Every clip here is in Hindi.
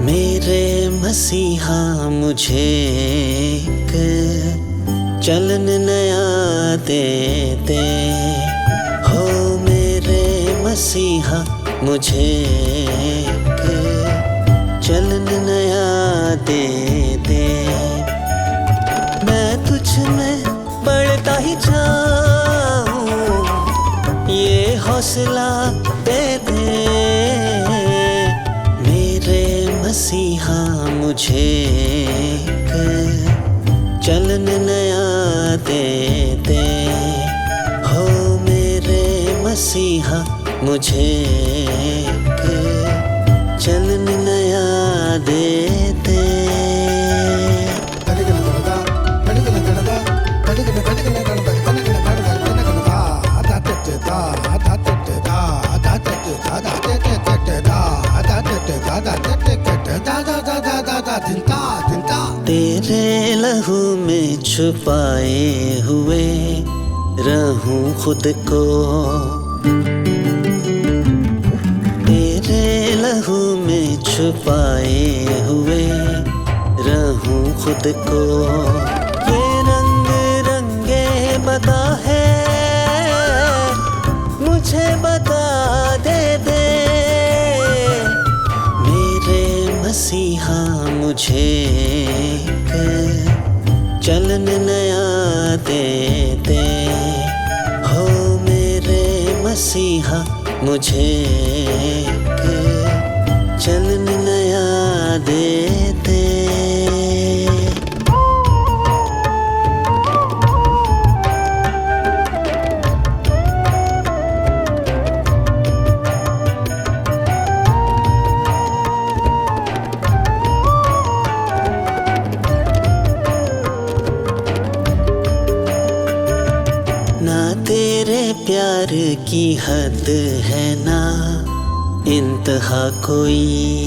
मेरे मसीहा मुझे एक चलन नया दे दे, हो मेरे मसीहा मुझे एक चलन नया दे दे। मैं तुझ में बढ़ता ही जाऊं, ये हौसला दे दे। मेरे मसीहा मुझे एक चलन नया दे दे, हो मेरे मसीहा मुझे एक चलन नया दे दे। तेरे लहू में छुपाए हुए रहूं खुद को, तेरे लहू में छुपाए हुए रहूं खुद को। ये रंग रंगे बता है, मुझे बता दे दे। मेरे मसीहा मुझे एक चलन नया दे दे, हो मेरे मसीहा मुझे एक चलन नया दे दे। ना तेरे प्यार की हद है ना इंतहा कोई,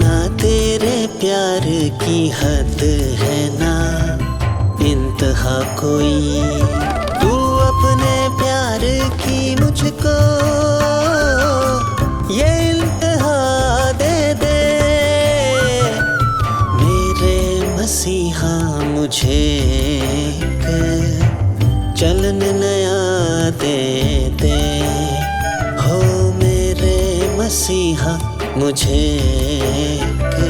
ना तेरे प्यार की हद है ना इंतहा कोई। तू अपने प्यार की मुझको ये इंतहा दे दे। मेरे मसीहा मुझे एक चलन नया दे दे, हो मेरे मसीहा मुझे एक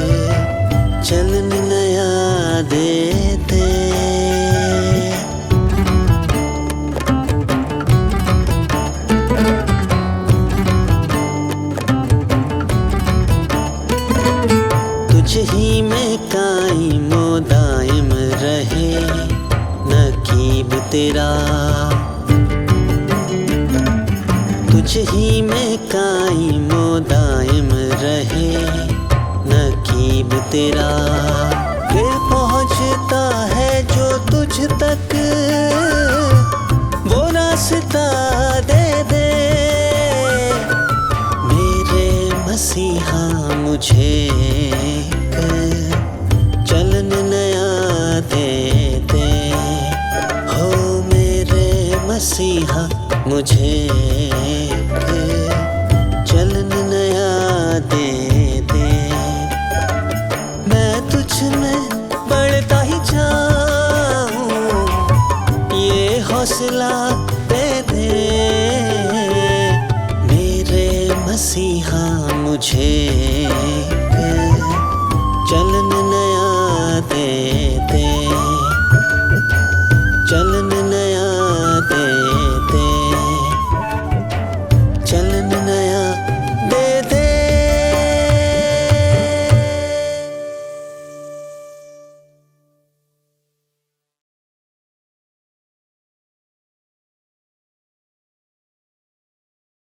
चलन नया दे दे। तुझ ही में कायमो दायम रहे नकीब तेरा, तुझ ही में कायमो दायम रहे नकीब तेरा। फिर पहुँचता है जो तुझ तक वो रास्ता दे दे। मेरे मसीहा मुझे एक चलन नया दे दे, हो मेरे मसीहा मुझे